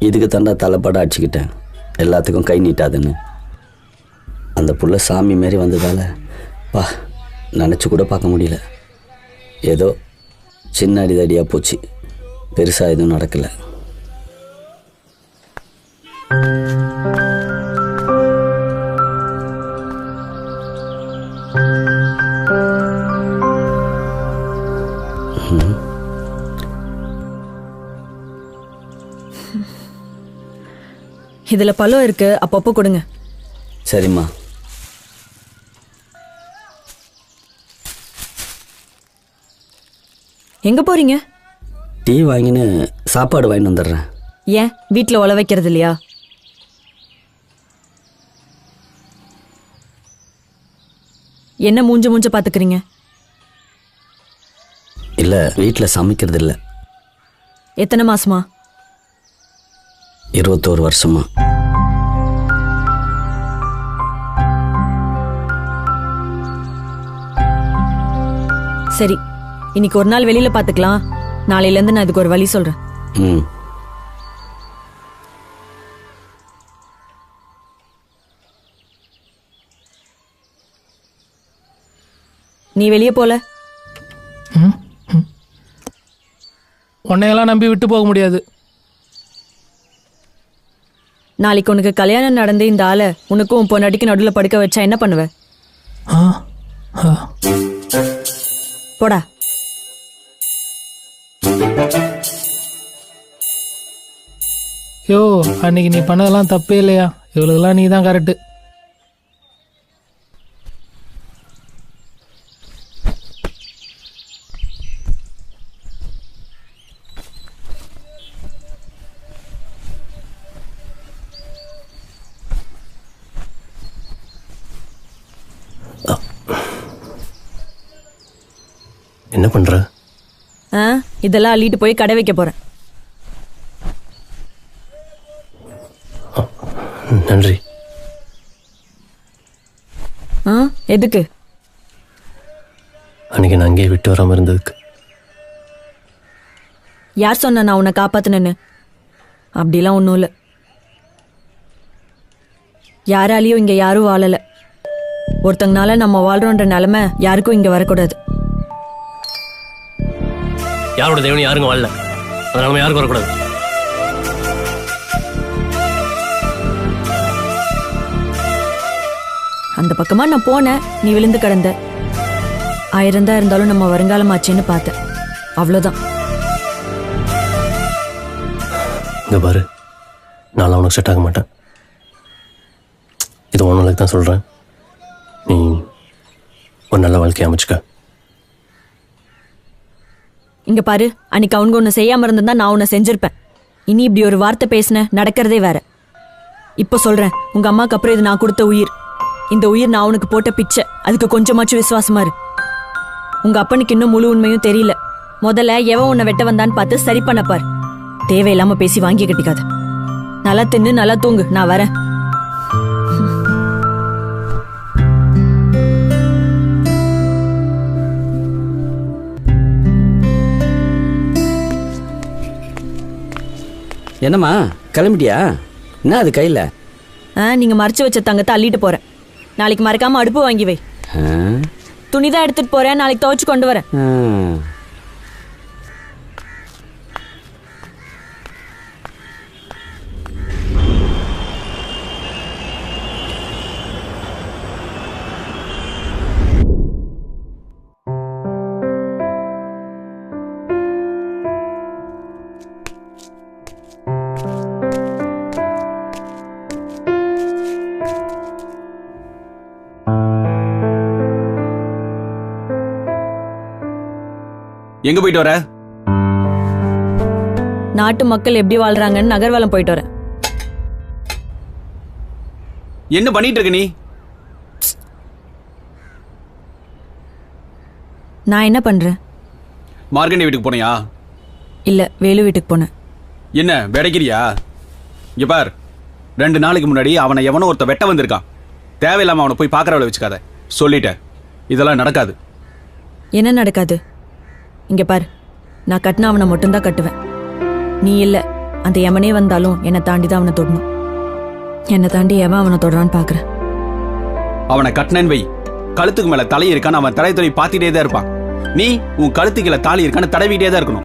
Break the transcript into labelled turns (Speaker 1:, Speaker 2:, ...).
Speaker 1: இதுக்கு தாண்டா தலைப்பாட அடிச்சுக்கிட்டேன், எல்லாத்துக்கும் கை நீட்டாதுன்னு. அந்த புள்ள சாமி மாரி வந்ததால் பா நினச்சி கூட பார்க்க முடியல. ஏதோ சின்ன அடிதடியாக போச்சு, பெருசாக எதுவும் நடக்கலை.
Speaker 2: இதில் பழம் இருக்கு, அப்பப்போ கொடுங்க.
Speaker 1: சரிம்மா.
Speaker 2: எங்க போறீங்க?
Speaker 1: டீ வாங்கின்னு சாப்பாடு வாங்கிட்டு வந்துடுறேன்.
Speaker 2: ஏன் வீட்டில் உழ வைக்கிறது இல்லையா? என்ன மூஞ்ச பார்த்துக்கிறீங்க?
Speaker 1: இல்லை, வீட்டில் சமைக்கிறது இல்லை.
Speaker 2: எத்தனை மாசமா?
Speaker 1: 21 வருஷமா.
Speaker 2: சரி, இன்னைக்கு ஒரு நாள் வெளியில பாத்துக்கலாம். நாளையில இருந்து நான் இதுக்கு ஒரு வழி சொல்றேன். நீ வெளியே போல.
Speaker 3: உன்னையெல்லாம் நம்பி விட்டு போக முடியாது.
Speaker 2: நாளைக்கு உனக்கு கல்யாணம் நடந்து இந்த ஆளை உனக்கும் உன் பொண்டாட்டிக்கு நடுவில் படுக்க வச்சா என்ன பண்ணுவ? போடா.
Speaker 3: யோ, அன்னைக்கு நீ பண்ணதெல்லாம் தப்பே இல்லையா? இவளுக்கெல்லாம் நீ தான் கரெக்டு.
Speaker 4: என்ன பண்ற?
Speaker 2: இதெல்லாம் அள்ளிட்டு போய் கடை வைக்க போறேன்.
Speaker 4: நன்றி.
Speaker 2: எதுக்கு?
Speaker 4: அன்னைக்கு நான் அங்கேயே விட்டு வராம இருந்ததுக்கு.
Speaker 2: யார் சொன்ன நான் உன்னை காப்பாத்தினேன்னு? அப்படிலாம் ஒன்றும் இல்லை. யாராலையும் இங்க யாரும் வாழல. ஒருத்தங்கனால நம்ம வாழ்றோன்ற நிலைமை யாருக்கும் இங்க வரக்கூடாது.
Speaker 4: யாரோட தேவனி யாருங்க வாழல, அதனால யாருக்கும் வரக்கூடாது.
Speaker 2: அந்த பக்கமா நான் போனேன், நீ விழுந்து கிடந்த. 1000 தான் இருந்தாலும் நம்ம வருங்காலம் ஆச்சுன்னு பார்த்தேன், அவ்வளோதான்.
Speaker 4: இங்க பாரு, நான் உனக்கு செட் ஆக மாட்டேன். இது உனக்கு தான் சொல்றேன். நீ ஒரு நல்ல வாழ்க்கையை அமைச்சுக்க.
Speaker 2: இங்க பாரு, அன்னைக்கு அவங்க ஒன்று செய்யாம இருந்திருந்தா நான் உன்னை செஞ்சிருப்பேன். இனி இப்படி ஒரு வார்த்தை பேசின நடக்கிறதே வேற. இப்போ சொல்றேன், உங்க அம்மாக்கு அப்புறம் இது நான் கொடுத்த உயிர். இந்த உயிர் நான் உனக்கு போட்ட பிச்சை. அதுக்கு கொஞ்சமாச்சும் விசுவாசமா இரு. உங்க அப்பனுக்கு இன்னும் முழு உண்மையும் தெரியல. முதல்ல எவன் உன்னை வெட்ட வந்தான்னு பார்த்து சரி பண்ண பாரு. தேவையில்லாம பேசி வாங்கி கட்டிக்காத. நல்லா தின்னு நல்லா தூங்கு, நான் வரேன்.
Speaker 1: என்னம்மா கிளம்பிட்டியா? என்ன அது கையில்?
Speaker 2: நீங்க மறைச்சு வச்ச தங்கத்தை அள்ளிட்டு போறேன். நாளைக்கு மறக்காம அடுப்பு வாங்கி வை. துணிதான் எடுத்துட்டு போறேன், நாளைக்கு துவைச்சு கொண்டு வரேன்.
Speaker 5: எங்க போயிட்டு வர?
Speaker 2: நாட்டு மக்கள் எப்படி வாழ்றாங்கன்னு நகர்வலம் போயிட்டு வரேன்.
Speaker 5: என்ன பண்ணிட்டு இருக்க நீ?
Speaker 2: நான் என்ன பண்றேன்?
Speaker 5: மார்கண்டி வீட்டுக்கு போனியா?
Speaker 2: இல்ல, வேலு வீட்டுக்கு போனேன்.
Speaker 5: என்ன வெடைக்கிறியா? இங்க பார், 2 நாளைக்கு முன்னாடி அவனை எவனோ ஒருத்த வெட்ட வந்திருக்கான். தேவையில்லாம அவனை போய் பாக்குறவளை வச்சுக்காத, சொல்லிட்டேன். இதெல்லாம் நடக்காது.
Speaker 2: என்ன நடக்காது? இங்க பாரு, நான் கட்டின அவனை மட்டும்தான் கட்டுவேன். நீ இல்ல, அந்த யமனே வந்தாலும் என்னை தாண்டி தான் அவனை தொடணும். என்னை தாண்டி எவன் அவனை தொடரான்னு பாக்குறேன்.
Speaker 5: அவனை கட்டினேன்னு வை, கழுத்துக்கு மேல தலை இருக்கான்னு அவன் தலை தொலை பார்த்துட்டே தான் இருப்பான். நீ உன் கழுத்துக்குள்ள தாலி இருக்கான்னு தடவிட்டே தான் இருக்கணும்.